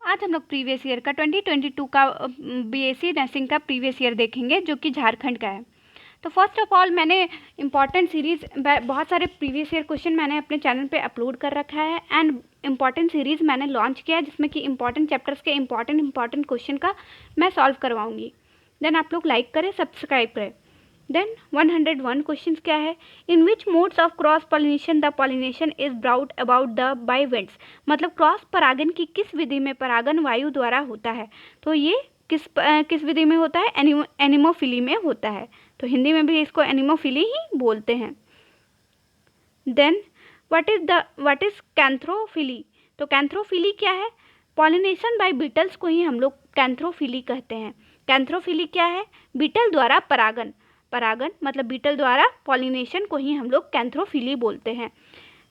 आज हम लोग प्रीवियस ईयर का 2022 का बीएससी नर्सिंग का प्रीवियस ईयर देखेंगे जो कि झारखंड का है। तो फर्स्ट ऑफ ऑल मैंने इंपॉर्टेंट सीरीज़ बहुत सारे प्रीवियस ईयर क्वेश्चन मैंने अपने चैनल पे अपलोड कर रखा है एंड इंपॉर्टेंट सीरीज़ मैंने लॉन्च किया है जिसमें कि इंपॉर्टेंट चैप्टर्स के इंपॉर्टेंट क्वेश्चन का मैं सॉल्व करवाऊँगी। देन आप लोग लाइक करें, सब्सक्राइब करें। देन 101 क्वेश्चंस क्या है, in which modes of cross pollination the pollination is brought about the by winds, मतलब क्रॉस परागन की किस विधि में परागन वायु द्वारा होता है। तो ये किस विधि में होता है, एनिमोफिली में होता है। तो हिंदी में भी इसको एनिमोफिली ही बोलते हैं। देन व्हाट इज कैंथ्रोफिली, तो कैंथ्रोफिली क्या है, पॉलिनेशन बाय बीटल्स को ही हम लोग कैंथ्रोफिली कहते हैं। कैंथ्रोफिली क्या है, बीटल द्वारा परागन मतलब बीटल द्वारा पॉलिनेशन को ही हम लोग कैंथ्रोफिली बोलते हैं।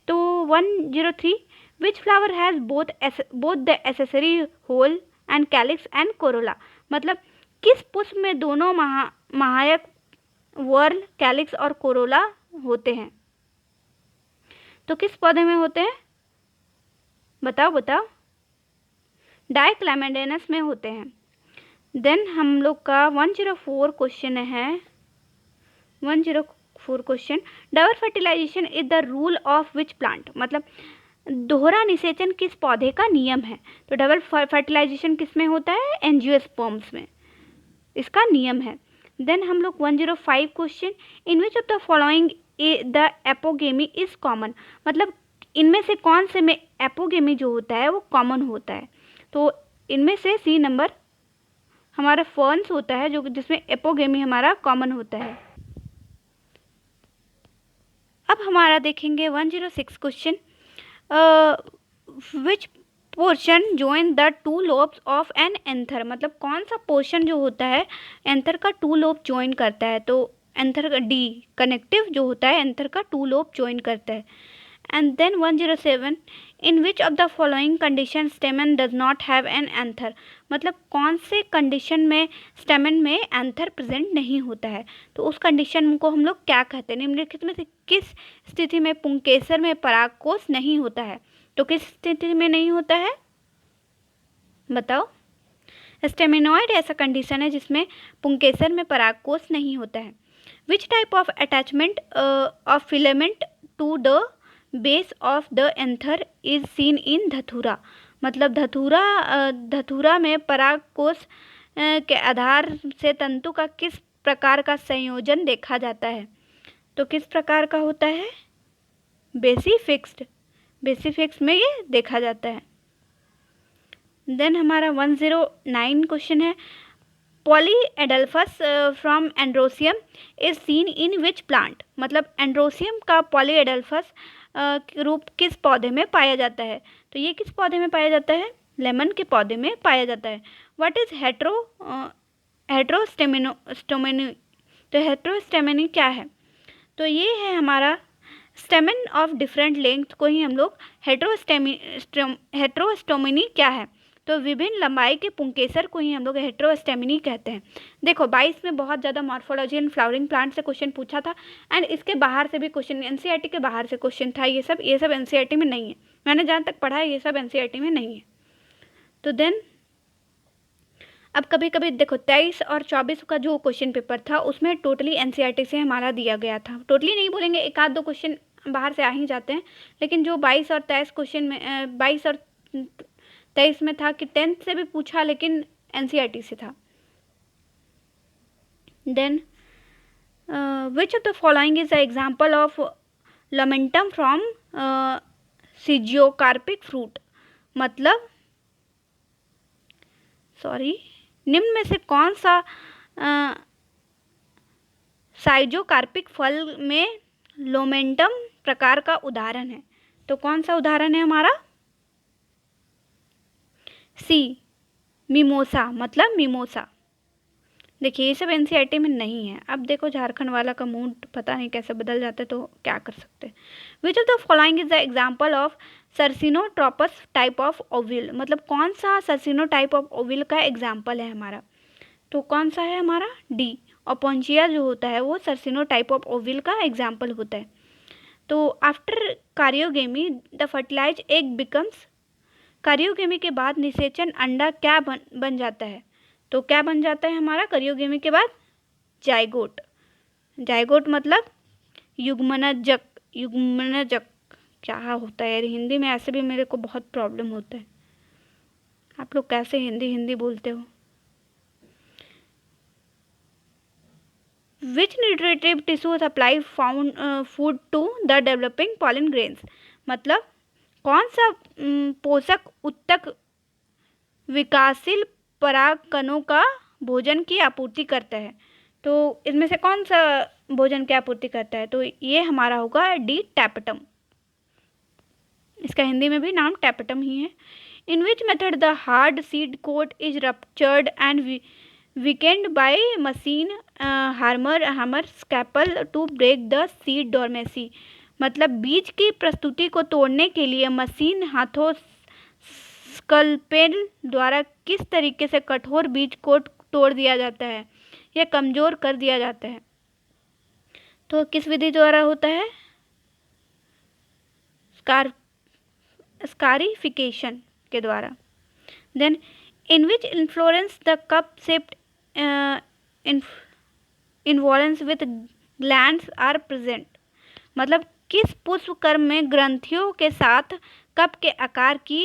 तो 103 which flower has both the accessory whorl and calyx and corolla, मतलब किस पुष्प में दोनों महायक वर्ल, कैलिक्स और कोरोला होते हैं। तो किस पौधे में होते हैं, बताओ। डाइक्लैमेडेनस में होते हैं। देन हम लोग का 104 क्वेश्चन है, 104 question, double fertilization is the rule of which plant, मतलब दोहरा निषेचन किस पौधे का नियम है। तो डबल फर्टिलाइजेशन किस में होता है, एंजियोस्पर्म्स में, इसका नियम है। देन हम लोग 105 question, in which of the following the apogamy is common, मतलब इनमें से कौन से में एपोगेमी जो होता है वो कॉमन होता है। तो इनमें से सी नंबर हमारा फर्न्स होता है जो जिसमें एपोगेमी हमारा कॉमन होता है। अब हमारा देखेंगे 106 question, which portion join the two lobes of N anther, मतलब कौन सा पोर्शन जो होता है एंथर का टू लोब ज्वाइन करता है। तो एंथर का डी कनेक्टिव जो होता है एंथर का टू लोब ज्वाइन करता है। And then 107, in which of the following condition stamen does not have an anther, मतलब कौन से कंडीशन में स्टेमन में एंथर प्रेजेंट नहीं होता है। तो उस कंडीशन को हम लोग क्या कहते हैं, निम्नलिखित में से किस स्थिति में पुंकेसर में परागकोश नहीं होता है। तो किस स्थिति में नहीं होता है, बताओ। स्टेमिनॉइड ऐसा कंडीशन है जिसमें पुंकेसर में परागकोश नहीं होता है। Which type of attachment of filament to the base of the anther is seen in Datura, मतलब धतूरा में परागकोश के आधार से तंतु का किस प्रकार का संयोजन देखा जाता है। तो किस प्रकार का होता है, बेसिफिक्स में ये देखा जाता है। देन हमारा 109 क्वेश्चन है, polyadelphous from androecium is seen in which plant, मतलब एंड्रोसियम का पॉलीएडल्फस रूप किस पौधे में पाया जाता है। तो ये किस पौधे में पाया जाता है, लेमन के पौधे में पाया जाता है। व्हाट इज हेट्रोस्टेमिनी, तो हेट्रोस्टेमिनी क्या है, तो ये है हमारा स्टेमन ऑफ डिफरेंट लेंथ को ही हम लोग हेट्रोस्टोमिनी क्या है, तो विभिन्न लंबाई के पुंकेसर को ही हम लोग हेट्रोस्टेमिनी कहते हैं। देखो 22 में बहुत ज़्यादा मॉर्फोलॉजी एंड फ्लावरिंग प्लांट से क्वेश्चन पूछा था एंड इसके बाहर से भी क्वेश्चन, एनसीईआरटी के बाहर से क्वेश्चन था। ये सब एनसीईआरटी में नहीं है, मैंने जहाँ तक पढ़ा है ये सब एनसीईआरटी में नहीं है। तो देन अब कभी कभी देखो 23 और 24 का जो क्वेश्चन पेपर था उसमें टोटली एनसीईआरटी से हमारा दिया गया था, टोटली नहीं बोलेंगे, एक आध दो क्वेश्चन बाहर से आ ही जाते हैं, लेकिन जो 22 और 23 क्वेश्चन में 22 और 23 में था कि 10th से भी पूछा लेकिन एनसीईआरटी से था। Then which of the following is the example of lomentum from schizocarpic fruit, मतलब निम्न में से कौन सा साइजोकार्पिक फल में लोमेंटम प्रकार का उदाहरण है। तो कौन सा उदाहरण है हमारा, सी मिमोसा, मतलब मिमोसा। देखिए ये सब एनसीईआरटी में नहीं है। अब देखो झारखंड वाला का मूड पता नहीं कैसे बदल जाता है, तो क्या कर सकते हैं। Which of the following is the example of circinotropous type of ovule, मतलब कौन सा सर्सिनो टाइप ऑफ ओविल का एग्जाम्पल है हमारा। तो कौन सा है हमारा, डी ओपोंजिया जो होता है वो सर्सिनो टाइप ऑफ ओविल का एग्जाम्पल होता है। तो after karyogamy the fertilize egg becomes karyogamy के बाद निषेचन अंडा क्या बन जाता है? तो क्या बन जाता है हमारा क्रायोगेमी के बाद? जाइगोट। जाइगोट मतलब युग्मनजक। युग्मनजक क्या होता है यार? हिंदी में ऐसे भी मेरे को बहुत प्रॉब्लम होता है। आप लोग कैसे हिंदी बोलते हो? Which nutritive tissue supply found food to the developing pollen grains? मतलब कौन सा पोषक उत्तक विकासशील परागकणों का भोजन की आपूर्ति करता है? तो इनमें से कौन सा भोजन की आपूर्ति करता है? तो ये हमारा होगा डी, टैपेटम। इसका हिंदी में भी नाम टैपेटम ही है। In which method the hard seed coat is ruptured and weakened by machine hammer scalpel to break the seed dormancy? मतलब बीज की प्रस्तुति को तोड़ने के लिए मशीन हाथों स्कल्पेल द्वारा किस तरीके से कठोर बीज को तोड़ दिया जाता है या कमजोर कर दिया जाता है? तो किस विधि द्वारा होता है? स्कारिफिकेशन के द्वारा। Then in which inflorescence the cup shaped involutes with glands are present? मतलब किस पुष्प कर्म में ग्रंथियों के साथ कप के आकार की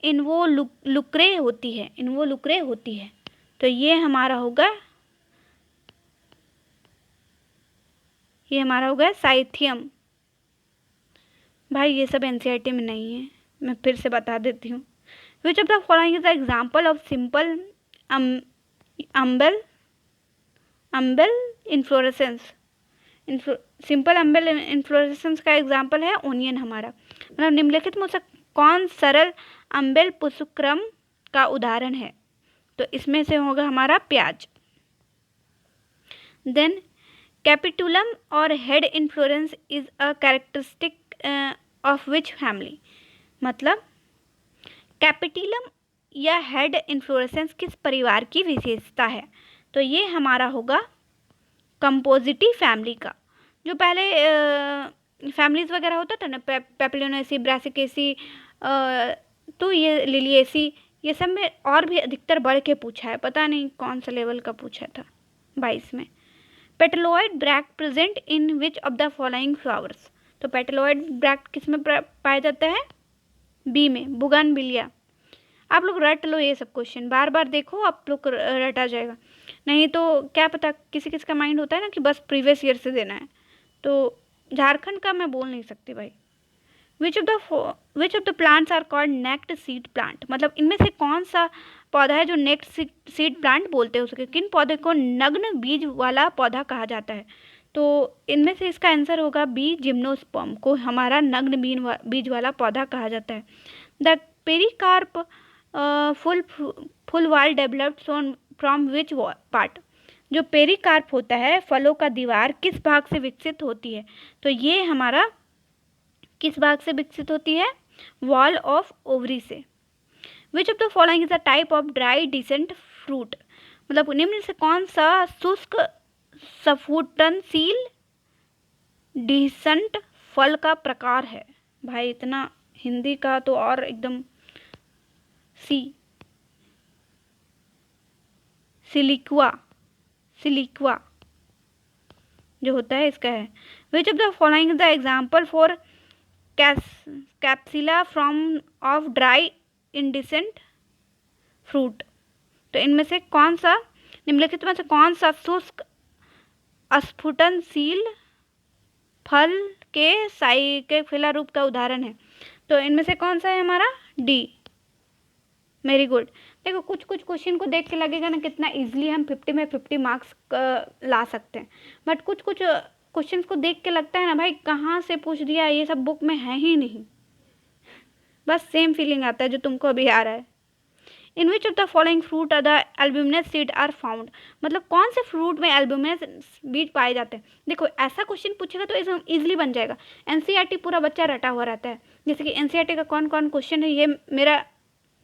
इन्वोलुक्रे होती है? इन्वोलुक्रे होती है। तो ये हमारा होगा साइथियम। भाई ये सब एनसीईआरटी में नहीं है, मैं फिर से बता देती हूँ। Which of the following is the example of simple umbel inflorescence? Simple humble inflorescence का एग्जाम्पल है ओनियन हमारा। मतलब निम्नलिखित में से कौन सरल अम्बेल पुष्पक्रम का उदाहरण है? तो इसमें से होगा हमारा प्याज। देन कैपिटुलम और head inflorescence is a characteristic of which family? मतलब कैपिटुलम या हेड इन्फ्लोरेसेंस किस परिवार की विशेषता है? तो ये हमारा होगा कंपोजिटी फैमिली का। जो पहले फैमिलीज वगैरह होता था ना, पेपिलोनेसी, ब्रासिकेसी, तो ये लिलिएसी, ये सब में और भी अधिकतर बढ़ के पूछा है, पता नहीं कौन सा लेवल का पूछा था 22 में। Petaloid bract present in which of the following flowers? तो पेटलोइड ब्रैक्ट किस में पाया जाता है? बी में, बुगानविलिया। आप लोग रट लो ये सब क्वेश्चन, बार बार देखो, आप लोग रटा जाएगा। नहीं तो क्या पता किसी किसी का माइंड होता है ना कि बस प्रीवियस ईयर से देना है, तो झारखंड का मैं बोल नहीं सकती भाई। Which of the plants are called naked seed plant? मतलब इनमें से कौन सा पौधा है जो नेक्ड सीड प्लांट बोलते हैं उसके? किन पौधे को नग्न बीज वाला पौधा कहा जाता है? तो इनमें से इसका आंसर होगा बी, जिम्नोस्पर्म को हमारा नग्न बीज वाला पौधा कहा जाता है। द पेरिकार्प फुल वाल डेवलप्ड फ्रॉम विच पार्ट? जो पेरिकार्प होता है, फलों का दीवार, किस भाग से विकसित होती है? तो ये हमारा किस भाग से विकसित होती है? वॉल ऑफ ओवरी से। Which of the following is a type of dry dehiscent fruit? मतलब निम्न से कौन सा शुष्क सफुटनशील डिसेंट फल का प्रकार है? भाई इतना हिंदी का तो और एकदम सिलिक्वा जो होता है इसका है। Which of the following is the example for capsular from of dry indehiscent fruit? तो इनमें से कौन सा, निम्नलिखित में से कौन सा शुष्क अस्फुटनशील फल के साइकेफिला रूप का उदाहरण है? तो इनमें से कौन सा है हमारा? D, very good. देखो कुछ क्वेश्चन को देख के लगेगा ना कितना इजीली हम 50 में 50 मार्क्स ला सकते हैं, बट कुछ क्वेश्चंस को देख के लगता है ना भाई कहाँ से पूछ दिया, ये सब बुक में है ही नहीं। बस सेम फीलिंग आता है जो तुमको अभी आ रहा है। In which of the following fruit the albuminous seed are found? मतलब कौन से फ्रूट में एल्ब्यूमिनस बीज पाए जाते हैं? देखो ऐसा क्वेश्चन पूछेगा तो इजीली बन जाएगा। एनसीईआरटी पूरा बच्चा रटा हुआ रहता है, जैसे कि एनसीईआरटी का कौन कौन क्वेश्चन है ये मेरा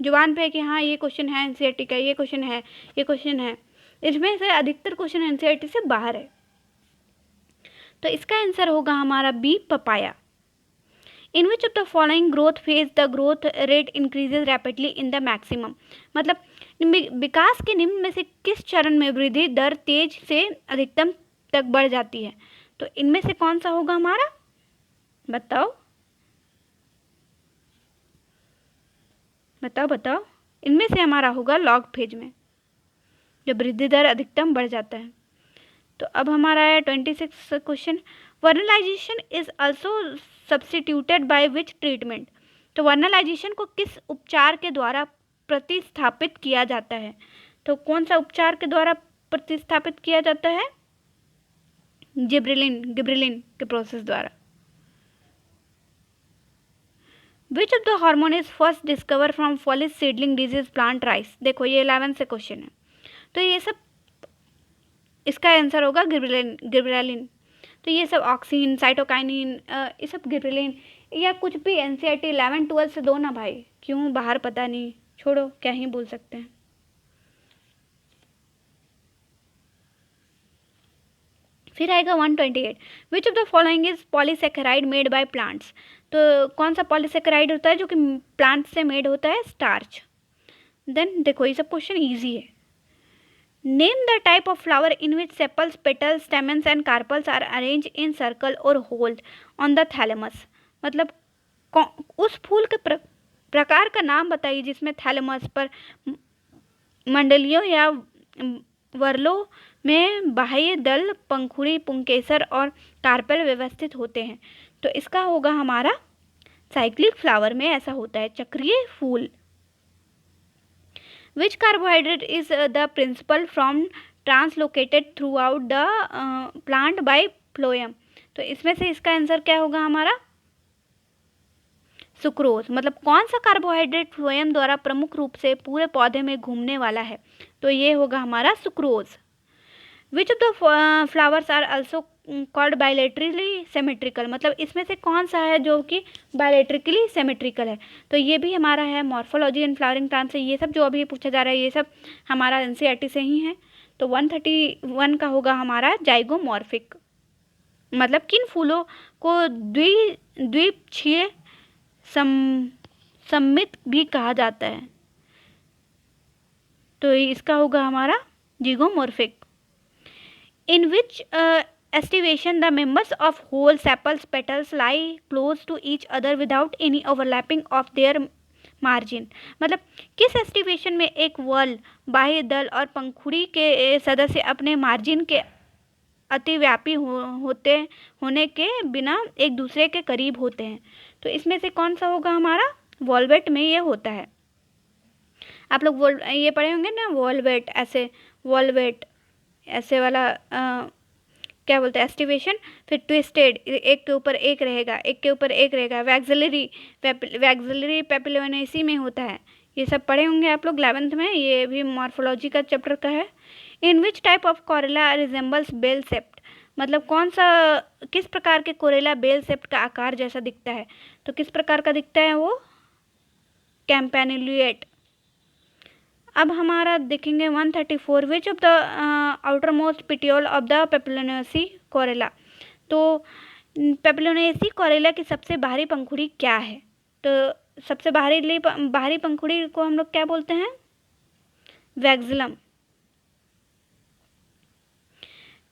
जुबान पे है कि हाँ ये क्वेश्चन है एनसीईआरटी का, ये क्वेश्चन है, ये क्वेश्चन है। इसमें से अधिकतर क्वेश्चन एनसीईआरटी से बाहर है, तो इसका आंसर होगा हमारा B, papaya. In which of the following growth phase the growth rate increases rapidly in the maximum, मतलब विकास के निम्न में से किस चरण में वृद्धि दर तेज से अधिकतम तक बढ़ जाती है? तो इनमें से कौन सा होगा हमारा, बताओ बताओ बताओ। इनमें से हमारा होगा लॉग फेज में, जब वृद्धि दर अधिकतम बढ़ जाता है। तो अब हमारा है 26 question, vernalization is also substituted by which treatment? तो वर्नलाइजेशन को किस उपचार के द्वारा प्रतिस्थापित किया जाता है? तो कौन सा उपचार के द्वारा प्रतिस्थापित किया जाता है? गिबरेलिन के प्रोसेस द्वारा। विच of the hormone is first discover from Foley seedling disease plant rice? देखो ये 11 से क्वेश्चन है, तो ये सब इसका आंसर होगा गिबरेलिन। तो ये सब ऑक्सीन, साइटोकाइनिन, ये सब गिबरेलिन, या कुछ भी एनसीईआरटी 11 12 से दो ना भाई, क्यों बाहर पता नहीं, छोड़ो क्या ही बोल सकते हैं। फिर आएगा 128, विच of the following is polysaccharide made by plants? तो कौन सा पॉलीसेकेराइड होता है जो कि प्लांट से मेड होता है? स्टार्च। देन देखो ये सब क्वेश्चन इजी है। Name the type of flower in which sepals, petals, stamens and carpels are arrange in circle और होल्ड ऑन द थैलेमस, मतलब उस फूल के प्रकार का नाम बताइए जिसमें थैलेमस पर मंडलियों या वर्लों में बाह्य दल, पंखुड़ी, पुंकेसर और कार्पेल व्यवस्थित होते हैं। तो इसका होगा हमारा साइक्लिक फ्लावर में ऐसा होता है, चक्रीय फूल। Which carbohydrate is the principal from translocated throughout the plant by phloem? तो इसमें से इसका आंसर क्या होगा हमारा? सुक्रोज। मतलब कौन सा कार्बोहाइड्रेट फ्लोएम द्वारा प्रमुख रूप से पूरे पौधे में घूमने वाला है? तो ये होगा हमारा sucrose. Which of the flowers are also called bilaterally symmetrical? मतलब इसमें से कौन सा है जो कि बायलेटरिकली सिमेट्रिकल है? तो ये भी हमारा है मॉर्फोलॉजी एंड फ्लावरिंग प्लांट से। ये सब जो अभी पूछा जा रहा है ये सब हमारा एनसीईआरटी से ही है। तो 131 का होगा हमारा जाइगोमॉर्फिक, मतलब किन फूलों को द्विपक्षीय सम्मित भी कहा जाता है? तो इसका होगा हमारा जिगोमॉर्फिक। In which estivation the members of whole sepals petals lie close to each other without any overlapping of their margin? मतलब किस एस्टिवेशन में एक वल, बाह्य दल और पंखुड़ी के सदस्य अपने मार्जिन के अतिव्यापी होने के बिना एक दूसरे के करीब होते हैं? तो इसमें से कौन सा होगा हमारा? वॉल्वेट में ये होता है। आप लोग ये पढ़े होंगे ना, वॉल्वेट, ऐसे वॉल्वेट ऐसे वाला क्या बोलते हैं एस्टिवेशन। फिर ट्विस्टेड, एक के ऊपर एक रहेगा, एक के ऊपर एक रहेगा। वैक्सिलरी पेपिलोनेसी में होता है। ये सब पढ़े होंगे आप लोग 11th में, ये भी मॉर्फोलॉजी का चैप्टर का है। इन विच टाइप ऑफ कोरेला रिजेंबल्स बेल सेप्ट? मतलब कौन सा, किस प्रकार के कोरेला बेल सेप्ट का आकार जैसा दिखता है? तो किस प्रकार का दिखता है वो? कैम्पैनुलेट। अब हमारा देखेंगे 134, which of the outermost petiole of the papilionaceae corolla? तो पेपिलोनेसी कोरेला की सबसे बाहरी पंखुड़ी क्या है? तो सबसे बाहरी पंखुड़ी को हम लोग क्या बोलते हैं? Vexillum.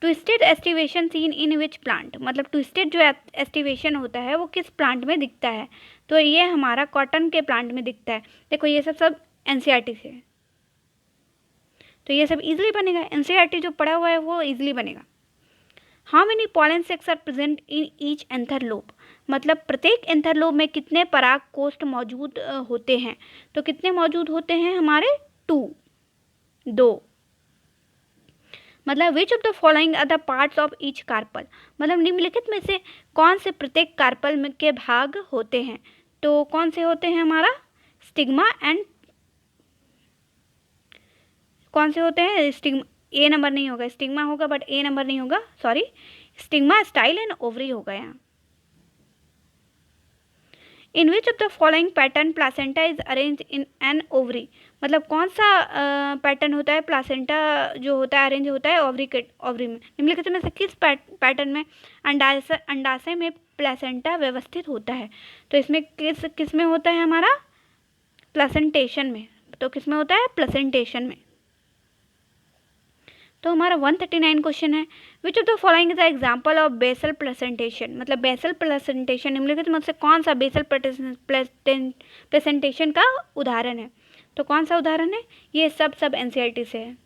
Twisted aestivation seen in which plant? मतलब ट्विस्टेड जो एस्टिवेशन होता है वो किस प्लांट में दिखता है? तो ये हमारा कॉटन के प्लांट में दिखता है। देखो ये सब एनसीईआरटी से है, तो ये सब इजीली बनेगा। एनसीईआरटी जो पढ़ा हुआ है वो इजीली बनेगा। How many pollen sacs are present in each anther lobe? मतलब प्रत्येक एंथरलोब में कितने पराग कोष्ठ मौजूद होते हैं? तो कितने मौजूद होते हैं हमारे? 2। मतलब which of the following are the parts of each carpel? मतलब निम्नलिखित में से कौन से प्रत्येक कार्पल में के भाग होते हैं? तो कौन से होते हैं हमारा? स्टिग्मा एंड कौन से होते हैं? स्टिग्मा, ए नंबर नहीं होगा, स्टिग्मा होगा बट ए नंबर नहीं होगा, sorry. Stigma, style and ovary होगा यहाँ। In which of the following pattern placenta is arrange in an ovary? मतलब कौन सा पैटर्न होता है प्लासेंटा जो होता है अरेंज होता है ओवरी में? निम्नलिखित में से किस पैटर्न में अंडाशय में प्लेसेंटा व्यवस्थित होता है। तो इसमें किस में होता है हमारा, प्लेसेंटेशन में। तो किस में होता है, प्लेसेंटेशन में। तो हमारा 139 क्वेश्चन है, which of the following is the example of basal placentation. मतलब बेसल प्लेसेंटेशन निम्नलिखित में से कौन सा बेसल प्लेसेंटेशन का उदाहरण है। तो कौन सा उदाहरण है, ये सब एनसीईआरटी से है।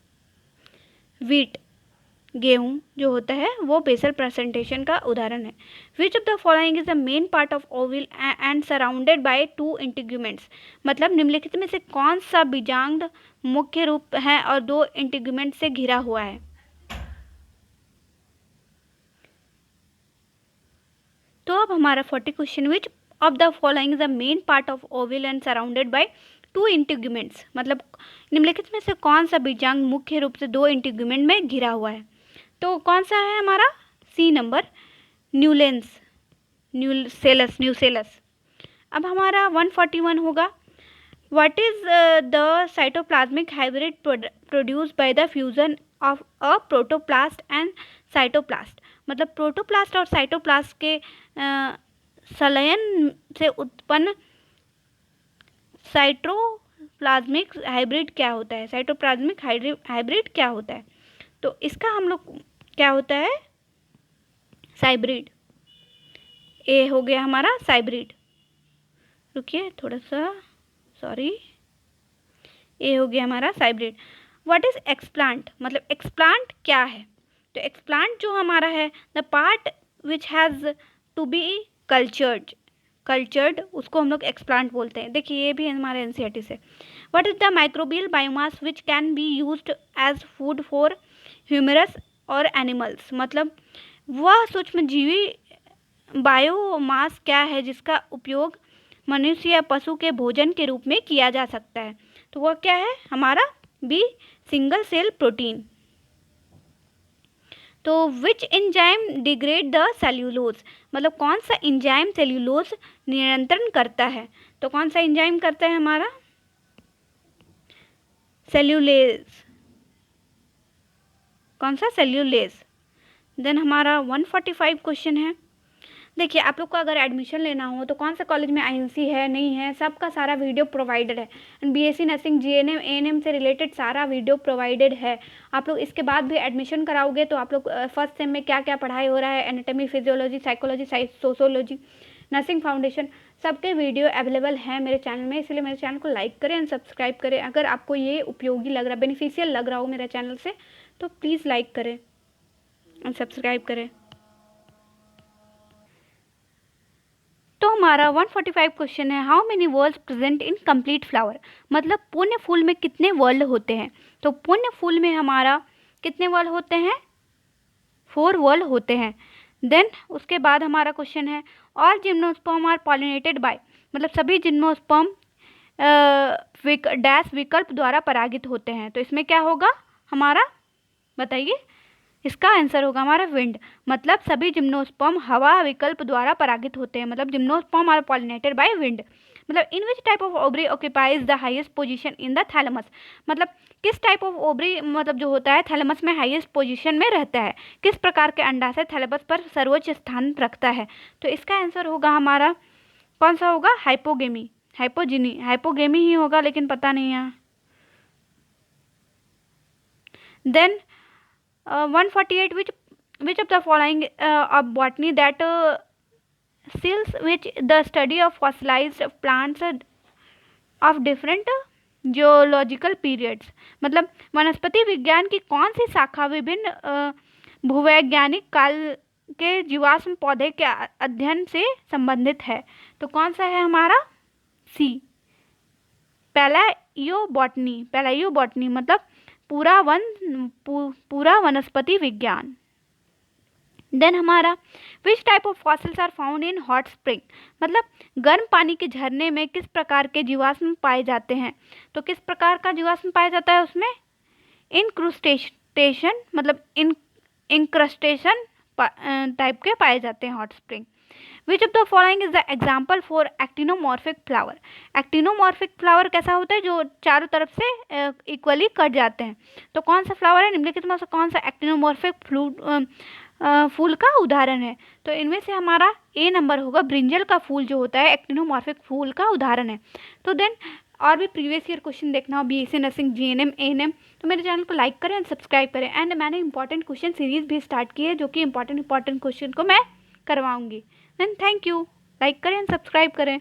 वीट, गेहूं जो होता है वो बेसल प्रेजेंटेशन का उदाहरण है। Which of the following is the main part of Oval and surrounded by 2 integuments. मतलब निम्नलिखित में से कौन सा बीजांड मुख्य रूप है और 2 इंटीग्यूमेंट से घिरा हुआ है। तो अब हमारा 40 question, which of the following is the main part of Oval and surrounded by 2 integuments. मतलब निम्नलिखित में से कौन सा बीजांड मुख्य रूप से 2 इंटीग्यूमेंट में घिरा हुआ है। तो कौन सा है हमारा, सी नंबर, न्यूसेलस। अब हमारा 141 होगा, what is the cytoplasmic hybrid produced by the fusion of a protoplast and cytoplast. मतलब प्रोटोप्लास्ट और साइटोप्लास्ट के संलयन से उत्पन्न साइटोप्लाज्मिक हाइब्रिड क्या होता है, साइटोप्लाज्मिक हाइब्रिड क्या होता है। तो इसका हम लोग क्या होता है, साइब्रिड। ए हो गया हमारा साइब्रिड, रुकिए थोड़ा सा, सॉरी, ए हो गया हमारा साइब्रिड। What is explant. मतलब एक्सप्लांट क्या है। तो एक्सप्लांट जो हमारा है, the part which has to be cultured, उसको हम लोग एक्सप्लांट बोलते हैं। देखिए ये भी हमारे एनसीईआरटी से। What is the microbial biomass which can be used as food for humerus और एनिमल्स। मतलब वह सूक्ष्मजीवी बायोमास क्या है जिसका उपयोग मनुष्य या पशु के भोजन के रूप में किया जा सकता है। तो वह क्या है हमारा, बी, सिंगल सेल प्रोटीन। तो which enzyme degrade the cellulose. मतलब कौन सा एंजाइम सेल्यूलोज नियंत्रण करता है। तो कौन सा एंजाइम करता है हमारा, सेल्यूलेज। कौन सा, सेल्यूलेज। देन हमारा 145 क्वेश्चन है। देखिए आप लोग को अगर एडमिशन लेना हो तो कौन सा कॉलेज में आईएनसी है नहीं है, सबका सारा वीडियो प्रोवाइडेड है। बीएससी नर्सिंग, जीएनएम, एएनएम से रिलेटेड सारा वीडियो प्रोवाइडेड है। आप लोग इसके बाद भी एडमिशन कराओगे तो आप लोग फर्स्ट सेम में क्या क्या पढ़ाई हो रहा है, anatomy, physiology, psychology, sociology, nursing foundation, सबके वीडियो अवेलेबल है मेरे चैनल में। इसलिए मेरे चैनल को लाइक करें एंड सब्सक्राइब करें। अगर आपको ये उपयोगी लग रहा, बेनिफिशियल लग रहा हो मेरे चैनल से, तो प्लीज़ लाइक करें एंड सब्सक्राइब करें। तो हमारा 145 क्वेश्चन है, how many whorls present in complete flower. मतलब पूर्ण फूल में कितने वर्ल होते हैं। तो पूर्ण फूल में हमारा कितने वर्ल होते हैं, 4 वर्ल होते हैं। देन उसके बाद हमारा क्वेश्चन है, all gymnosperm are pollinated by. मतलब सभी जिम्नोस्पर्म डैश विकल्प द्वारा परागित होते हैं। तो इसमें क्या होगा हमारा, बताइए। इसका आंसर होगा हमारा विंड। मतलब सभी जिम्नोस्पर्म हवा विकल्प द्वारा परागित होते हैं। मतलब gymnosperm are pollinated by wind. मतलब in which type of ovary occupies the highest position in the thalamus. मतलब किस टाइप ऑफ ओवरी मतलब जो होता है थैलेमस में हाईएस्ट पोजीशन में रहता है, किस प्रकार के अंडाशय थैलेमस पर सर्वोच्च स्थान रखता है। तो इसका आंसर होगा हमारा कौन सा होगा, हाइपोगेमी, हाइपोगेमी ही होगा, लेकिन पता नहीं है। Then 148, which of the following of botany that seals which the study of fossilized plants of different geological periods। मतलब वनस्पति विज्ञान की कौन सी शाखा विभिन्न भूवैज्ञानिक काल के जीवाश्म पौधे के अध्ययन से संबंधित है। तो कौन सा है हमारा, सी, पैलायोबॉटनी। मतलब पूरा वनस्पति विज्ञान। देन हमारा which type of fossils are found in hot spring. मतलब गर्म पानी के झरने में किस प्रकार के जीवाश्म पाए जाते हैं। तो किस प्रकार का जीवाश्म पाया जाता है उसमें, इंक्रुस्टेशन, मतलब इंक्रस्टेशन टाइप के पाए जाते हैं hot spring. Which of the following is the example for actinomorphic flower. Actinomorphic flower कैसा होता है, जो चारों तरफ से इक्वली कट जाते हैं। तो कौन सा फ्लावर है निम्नलिखित में से कौन सा एक्टिनोमॉर्फिक फूल का उदाहरण है। तो इनमें से हमारा ए नंबर होगा, ब्रिंजल का फूल जो होता है एक्टिनोमॉर्फिक फूल का उदाहरण है। तो देन और भी प्रीवियस ईयर क्वेश्चन देखना हो बीएससी नर्सिंग, जीएनएम, एएनएम, तो मेरे चैनल को लाइक करें एंड सब्सक्राइब करें। एंड मैंने इंपॉर्टेंट क्वेश्चन सीरीज भी स्टार्ट की है जो कि इंपॉर्टेंट क्वेश्चन को मैं करवाऊंगी। देन थैंक यू, लाइक करें एंड सब्सक्राइब करें।